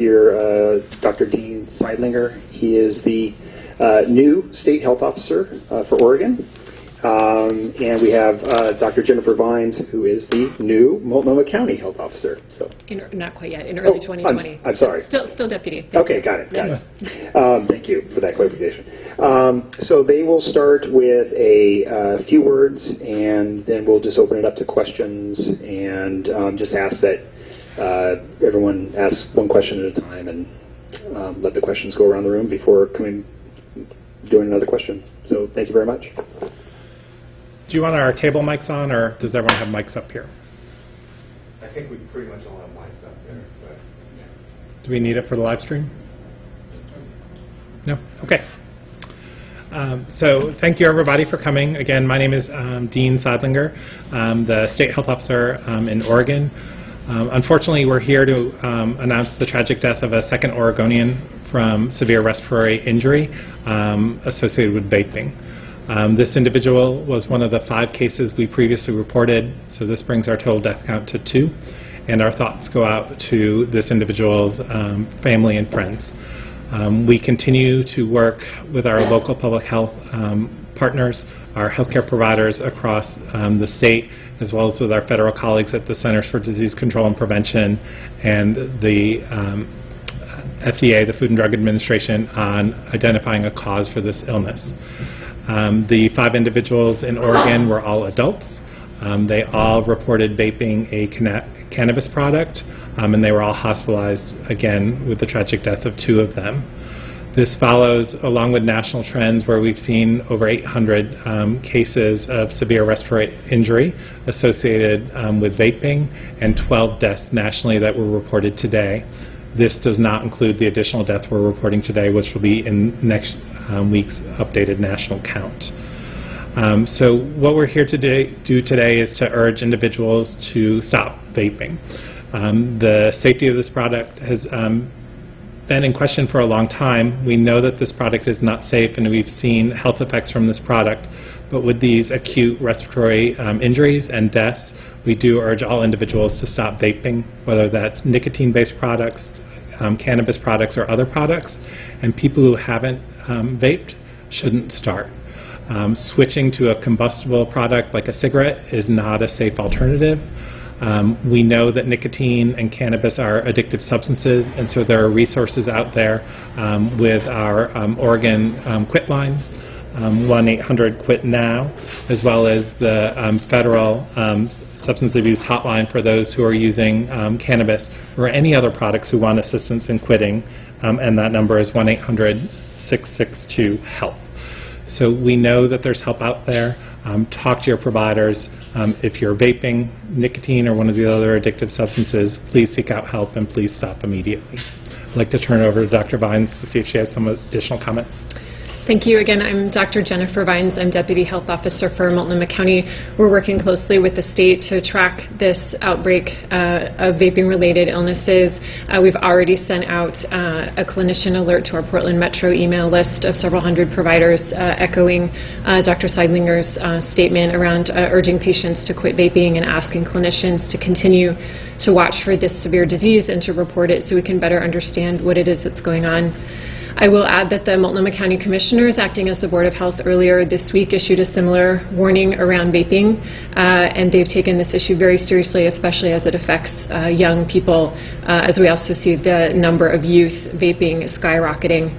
Here, Dr. Dean Seidlinger. He is the new state health officer for Oregon. And we have Dr. Jennifer Vines, who is the new Multnomah County health officer. So, not quite yet. In early 2020. I'm sorry. Still deputy. Okay, got it. Thank you for that clarification. So they will start with a few words, and then we'll just open it up to questions, and just ask that everyone asks one question at a time, and let the questions go around the room before doing another question. So thank you very much. Do you want our table mics on, or does everyone have mics up here? I think we pretty much all have mics up there. But yeah. Do we need it for the live stream? No? Okay. So thank you, everybody, for coming. Again, my name is Dean Seidlinger. I'm the state health officer in Oregon. Unfortunately, we're here to announce the tragic death of a second Oregonian from severe respiratory injury associated with vaping. This individual was one of the 5 cases we previously reported, so this brings our total death count to 2, and our thoughts go out to this individual's family and friends. We continue to work with our local public health partners, our healthcare providers across the state, as well as with our federal colleagues at the Centers for Disease Control and Prevention and the FDA, the Food and Drug Administration, on identifying a cause for this illness. The 5 individuals in Oregon were all adults. They all reported vaping a cannabis product, and they were all hospitalized, again, with the tragic death of 2 of them. This follows along with national trends where we've seen over 800 cases of severe respiratory injury associated with vaping, and 12 deaths nationally that were reported today. This does not include the additional death we're reporting today, which will be in next week's updated national count. So what we're here to do today is to urge individuals to stop vaping. The safety of this product has been in question for a long time. We know that this product is not safe, and we've seen health effects from this product. But with these acute respiratory injuries and deaths, we do urge all individuals to stop vaping, whether that's nicotine-based products, cannabis products, or other products. And people who haven't vaped shouldn't start. Switching to a combustible product like a cigarette is not a safe alternative. We know that nicotine and cannabis are addictive substances, and so there are resources out there with our Oregon Quit line, 1-800-QUIT-NOW, as well as the federal substance abuse hotline for those who are using cannabis or any other products who want assistance in quitting, and that number is 1-800-662-HELP. So we know that there's help out there. Talk to your providers. If you're vaping, nicotine, or one of the other addictive substances, please seek out help and please stop immediately. I'd like to turn it over to Dr. Vines to see if she has some additional comments. Thank you. Again, I'm Dr. Jennifer Vines. I'm Deputy Health Officer for Multnomah County. We're working closely with the state to track this outbreak of vaping-related illnesses. We've already sent out a clinician alert to our Portland Metro email list of several hundred providers echoing Dr. Seidlinger's statement around urging patients to quit vaping and asking clinicians to continue to watch for this severe disease and to report it so we can better understand what it is that's going on. I will add that the Multnomah County Commissioners, acting as the Board of Health earlier this week, issued a similar warning around vaping, and they've taken this issue very seriously, especially as it affects young people, as we also see the number of youth vaping skyrocketing.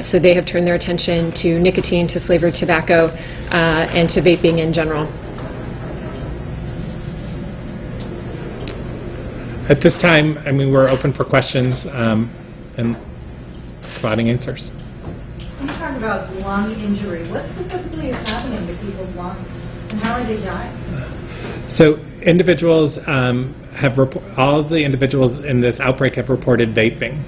So they have turned their attention to nicotine, to flavored tobacco, and to vaping in general. At this time, we're open for questions and providing answers. When you talk about lung injury, what specifically is happening to people's lungs, and how are they dying? So individuals all of the individuals in this outbreak have reported vaping.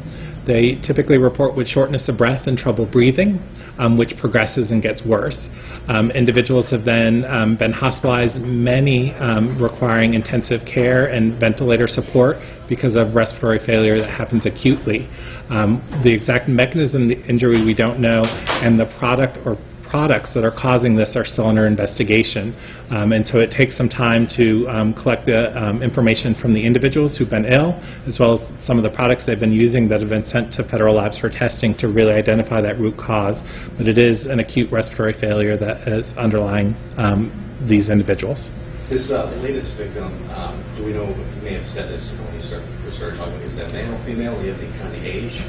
They typically report with shortness of breath and trouble breathing, which progresses and gets worse. Individuals have then been hospitalized, many requiring intensive care and ventilator support because of respiratory failure that happens acutely. The exact mechanism of the injury we don't know, and the product or products that are causing this are still under investigation. And so it takes some time to collect the information from the individuals who've been ill, as well as some of the products they've been using that have been sent to federal labs for testing to really identify that root cause. But it is an acute respiratory failure that is underlying these individuals. This latest victim, do we know, you may have said this when you started talking, is that male, female, do you have any kind of age?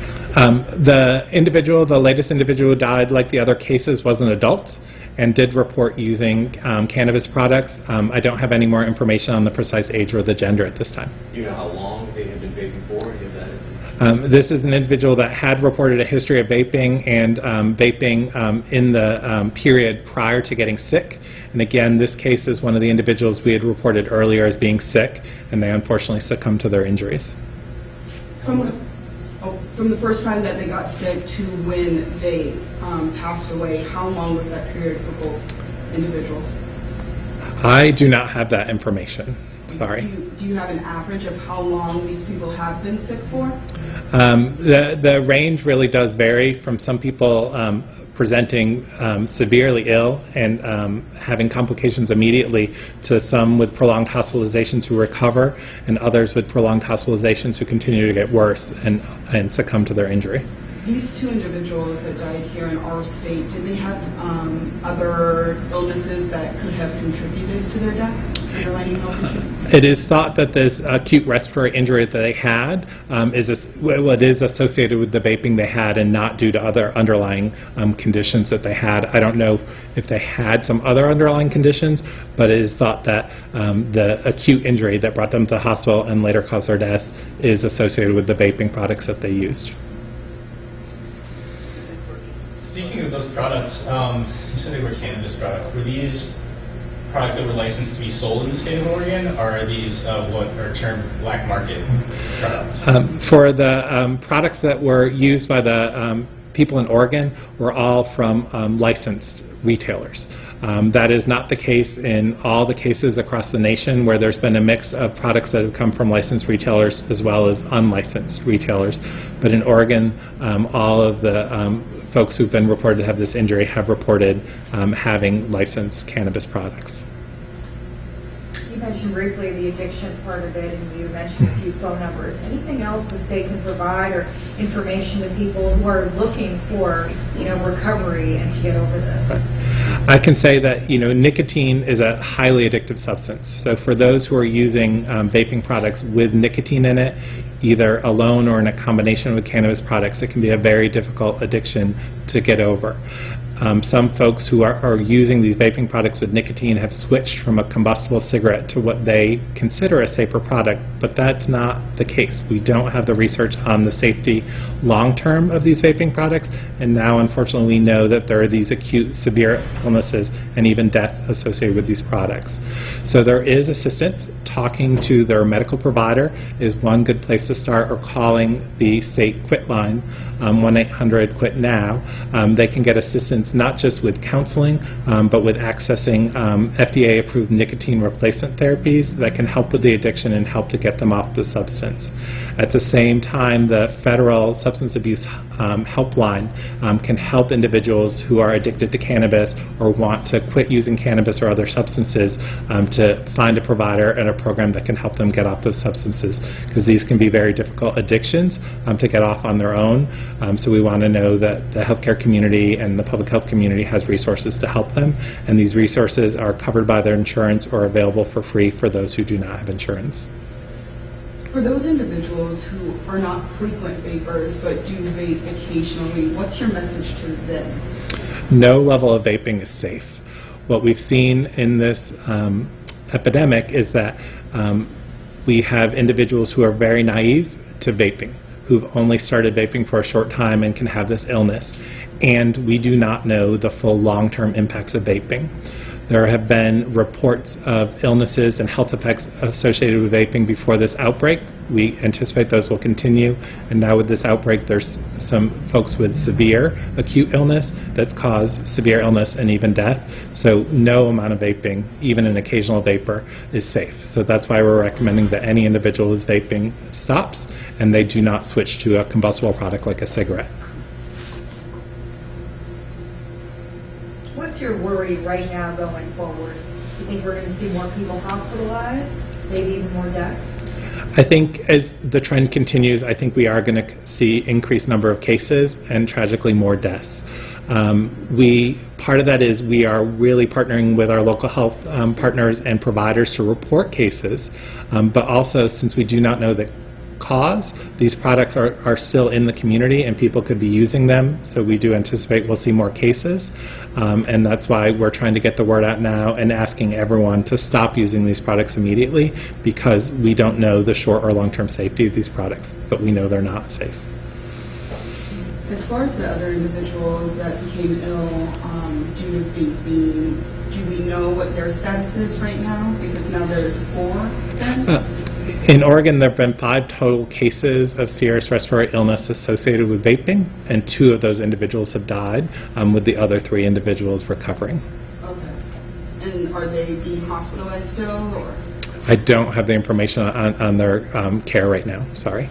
The latest individual who died, like the other cases, was an adult and did report using cannabis products. I don't have any more information on the precise age or the gender at this time. Do you know how long they have been vaping for? Do you have that? This is an individual that had reported a history of vaping and vaping in the period prior to getting sick. And again, this case is one of the individuals we had reported earlier as being sick, and they unfortunately succumbed to their injuries. From the first time that they got sick to when they passed away, how long was that period for both individuals? I do not have that information. Sorry. Do you have an average of how long these people have been sick for? The range really does vary from some people presenting severely ill and having complications immediately to some with prolonged hospitalizations who recover and others with prolonged hospitalizations who continue to get worse and succumb to their injury. These two individuals that died here in our state, did they have other illnesses that could have contributed to their death? Underlying health issues? It is thought that this acute respiratory injury that they had is associated with the vaping they had and not due to other underlying conditions that they had. I don't know if they had some other underlying conditions, but it is thought that the acute injury that brought them to the hospital and later caused their deaths is associated with the vaping products that they used. Speaking of those products, you said they were cannabis products. Were these products that were licensed to be sold in the state of Oregon, or are these what are termed black market products? For the products that were used by the people in Oregon were all from licensed retailers. That is not the case in all the cases across the nation where there's been a mix of products that have come from licensed retailers as well as unlicensed retailers. But in Oregon, all of the folks who've been reported to have this injury have reported having licensed cannabis products. You mentioned briefly the addiction part of it, and you mentioned a few phone numbers. Anything else the state can provide or information to people who are looking for, recovery and to get over this? I can say that nicotine is a highly addictive substance. So for those who are using vaping products with nicotine in it, either alone or in a combination with cannabis products, it can be a very difficult addiction to get over. Some folks who are using these vaping products with nicotine have switched from a combustible cigarette to what they consider a safer product, but that's not the case. We don't have the research on the safety long-term of these vaping products, and now unfortunately we know that there are these acute severe illnesses and even death associated with these products. So there is assistance. Talking to their medical provider is one good place to start, or calling the state quit line, 1-800-QUIT-NOW. They can get assistance not just with counseling, but with accessing FDA-approved nicotine replacement therapies that can help with the addiction and help to get them off the substance. At the same time, the federal substance abuse helpline can help individuals who are addicted to cannabis or want to quit using cannabis or other substances to find a provider and a program that can help them get off those substances, because these can be very difficult addictions to get off on their own. So we want to know that the healthcare community and the public health community has resources to help them, and these resources are covered by their insurance or available for free for those who do not have insurance. For those individuals who are not frequent vapers but do vape occasionally, what's your message to them? No level of vaping is safe. What we've seen in this epidemic is that we have individuals who are very naive to vaping, who've only started vaping for a short time and can have this illness. And we do not know the full long-term impacts of vaping. There have been reports of illnesses and health effects associated with vaping before this outbreak. We anticipate those will continue. And now with this outbreak, there's some folks with severe acute illness that's caused severe illness and even death. So no amount of vaping, even an occasional vapor, is safe. So that's why we're recommending that any individual who's vaping stops and they do not switch to a combustible product like a cigarette. what's your worry right now going forward? You think we're going to see more people hospitalized, maybe even more deaths? I think as the trend continues, I think we are going to see increased number of cases and tragically more deaths. Part of that is we are really partnering with our local health partners and providers to report cases, but also since we do not know the cause, these products are still in the community and people could be using them, so we do anticipate we'll see more cases, and that's why we're trying to get the word out now and asking everyone to stop using these products immediately, because we don't know the short or long-term safety of these products, but we know they're not safe. As far as the other individuals that became ill due to vaping, do we know what their status is right now? Because now there's 4 of them. In Oregon, there have been 5 total cases of serious respiratory illness associated with vaping, and 2 of those individuals have died, with the other 3 individuals recovering. Okay. And are they being hospitalized still, or? I don't have the information on their care right now, sorry.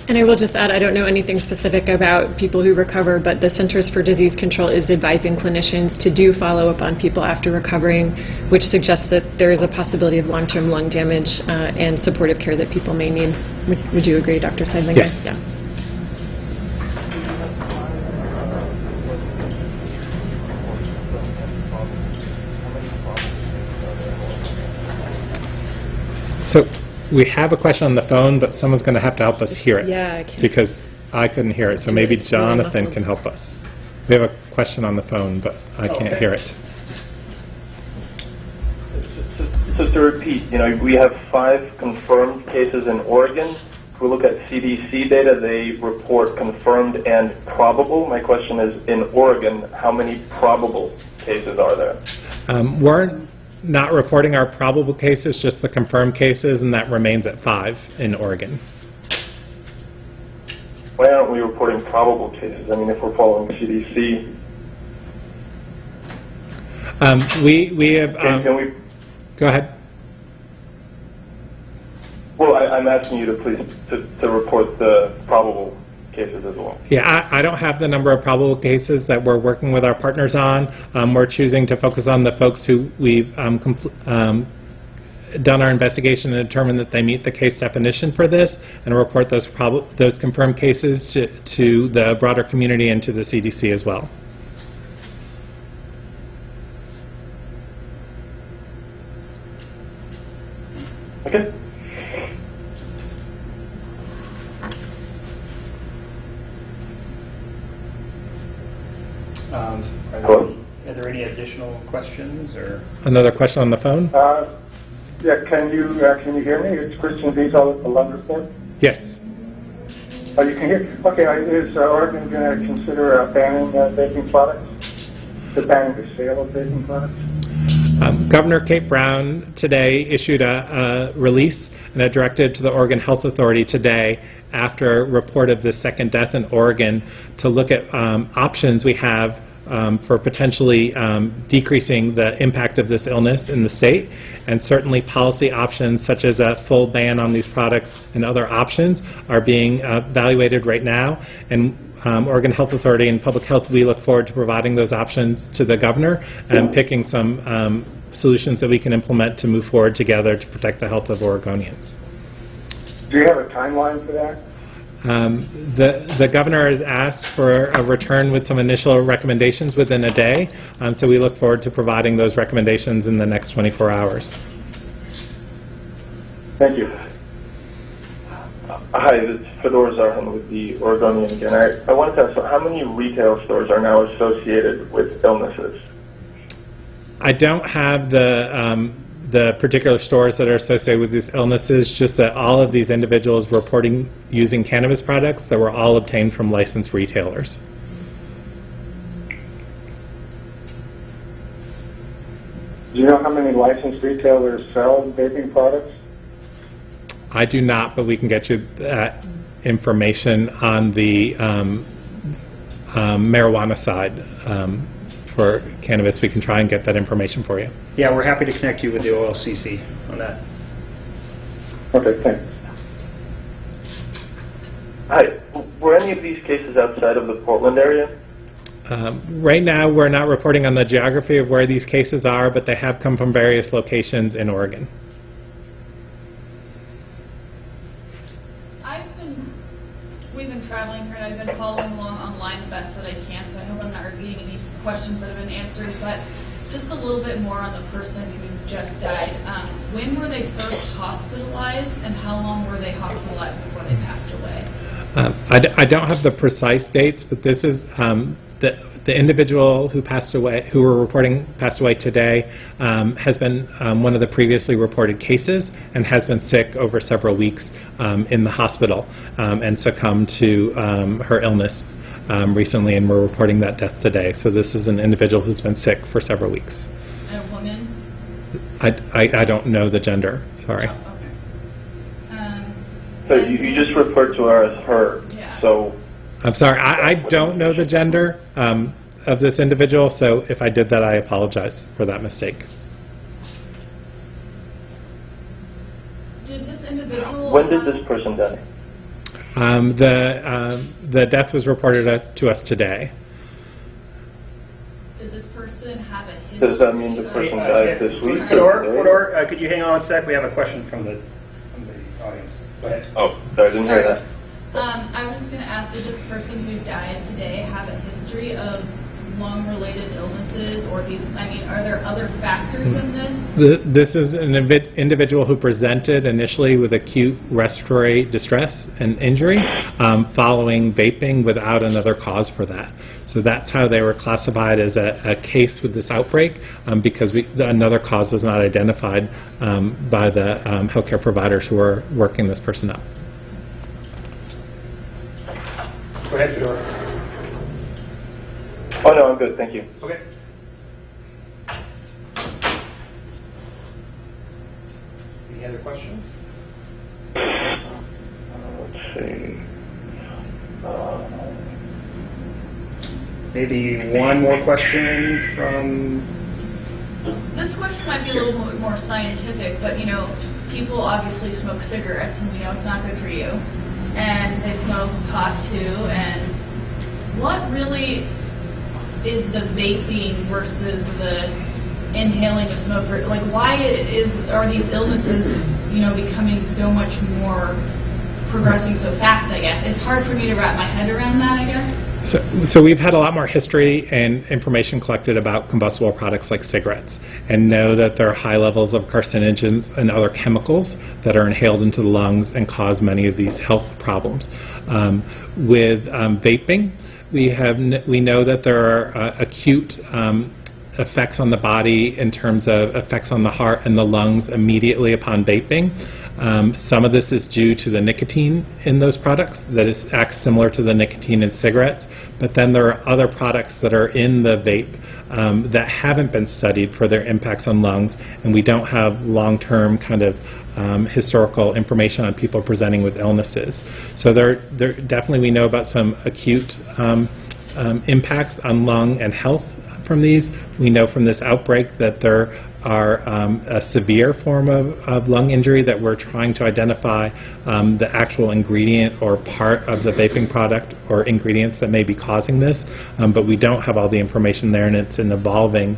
And I will just add, I don't know anything specific about people who recover, but the Centers for Disease Control is advising clinicians to do follow-up on people after recovering, which suggests that there is a possibility of long-term lung damage and supportive care that people may need. Would you agree, Dr. Seidlinger? Yes. Yeah. So we have a question on the phone, but someone's going to have to help us hear it. Yeah, I can't. Because I couldn't hear it, so maybe It's really Jonathan muffled. can help us. We have a question on the phone, but I can't hear it. So to repeat, we have 5 confirmed cases in Oregon. If we look at CDC data, they report confirmed and probable. My question is, in Oregon, how many probable cases are there? We're not reporting our probable cases, just the confirmed cases, and that remains at 5 in Oregon. Why aren't we reporting probable cases? I mean, if we're following CDC. We have... Can we? Go ahead. Well, I'm asking you to please to report the probable cases as well. Yeah, I don't have the number of probable cases that we're working with our partners on. We're choosing to focus on the folks who we've done our investigation and determined that they meet the case definition for this, and report those confirmed cases to the broader community and to the CDC as well. Okay. Are there any additional questions or? Another question on the phone? Yeah, can you hear me? It's Christian Diesel at the Lund Report. Yes. Oh, you can hear? Okay, is Oregon going to consider banning vaping products? Banning the sale of vaping products? Governor Kate Brown today issued a release and a directive to the Oregon Health Authority today after a report of the second death in Oregon to look at options we have for potentially decreasing the impact of this illness in the state, and certainly policy options such as a full ban on these products and other options are being evaluated right now. And Oregon Health Authority and Public Health, we look forward to providing those options to the governor and picking some solutions that we can implement to move forward together to protect the health of Oregonians. Do you have a timeline for that? The governor has asked for a return with some initial recommendations within a day, so we look forward to providing those recommendations in the next 24 hours. Thank you. Hi, this is Fedor Zarhan with the Oregonian again. I wanted to ask, how many retail stores are now associated with illnesses? I don't have the particular stores that are associated with these illnesses, just that all of these individuals reporting using cannabis products that were all obtained from licensed retailers. Do you know how many licensed retailers sell vaping products? I do not, but we can get you that information on the marijuana side. For cannabis, we can try and get that information for you. Yeah, we're happy to connect you with the OLCC on that. Okay, thanks. Hi, were any of these cases outside of the Portland area? Right now, we're not reporting on the geography of where these cases are, but they have come from various locations in Oregon. We've been traveling here, and I've been following along online the best that I can, so I hope I'm not repeating any questions that have been answered, but just a little bit more on the person who just died. When were they first hospitalized, and how long were they hospitalized before they passed away? I don't have the precise dates, but this is the individual who passed away, who we're reporting passed away today, has been one of the previously reported cases and has been sick over several weeks in the hospital and succumbed to her illness recently, and we're reporting that death today. So this is an individual who's been sick for several weeks. And a woman? I don't know the gender, sorry. Oh, okay. So you just referred to her as her. Yeah. So I'm sorry, I don't know the gender of this individual, so if I did that, I apologize for that mistake. Did this individual... when did this person die? The death was reported to us today. Did this person have a history? Does that mean the person died this week? Fedor, could you hang on a sec? We have a question from the audience. Go ahead. Oh, sorry, I didn't hear that. I was just going to ask, did this person who died today have a history of lung-related illnesses, or these? I mean, are there other factors in this? This is an individual who presented initially with acute respiratory distress and injury following vaping without another cause for that. So that's how they were classified as a case with this outbreak, because another cause was not identified by the healthcare providers who are working this person up. Go ahead, Fedor. Oh, no, I'm good, thank you. Okay. Any other questions? Let's see. Maybe one more question from... This question might be a little bit more scientific, but people obviously smoke cigarettes, and it's not good for you. And they smoke pot too, and what really is the vaping versus the inhaling the smoke? Like, why are these illnesses, becoming so much more, progressing so fast, I guess? It's hard for me to wrap my head around that, I guess. So we've had a lot more history and information collected about combustible products like cigarettes, and know that there are high levels of carcinogens and other chemicals that are inhaled into the lungs and cause many of these health problems. With vaping, we know that there are acute effects on the body in terms of effects on the heart and the lungs immediately upon vaping. Some of this is due to the nicotine in those products that acts similar to the nicotine in cigarettes, but then there are other products that are in the vape that haven't been studied for their impacts on lungs, and we don't have long-term kind of historical information on people presenting with illnesses. So there definitely we know about some acute impacts on lung and health from these. We know from this outbreak that there are a severe form of lung injury that we're trying to identify the actual ingredient or part of the vaping product or ingredients that may be causing this, but we don't have all the information there, and it's an evolving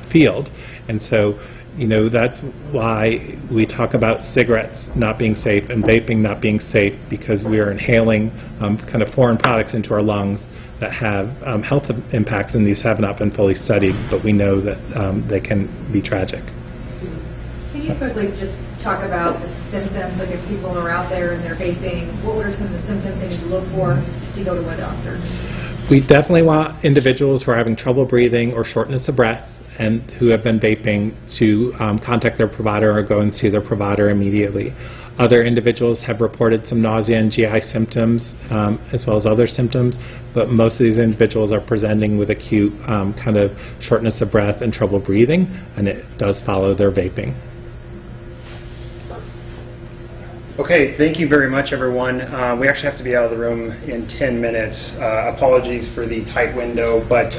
field. And so that's why we talk about cigarettes not being safe and vaping not being safe, because we are inhaling kind of foreign products into our lungs that have health impacts, and these have not been fully studied, but we know that they can be tragic. Can you quickly just talk about the symptoms, like if people are out there and they're vaping, what are some of the symptoms they need to look for to go to a doctor? We definitely want individuals who are having trouble breathing or shortness of breath and who have been vaping to contact their provider or go and see their provider immediately. Other individuals have reported some nausea and GI symptoms as well as other symptoms, but most of these individuals are presenting with acute kind of shortness of breath and trouble breathing, and it does follow their vaping. Okay, thank you very much, everyone. We actually have to be out of the room in 10 minutes. Apologies for the tight window, but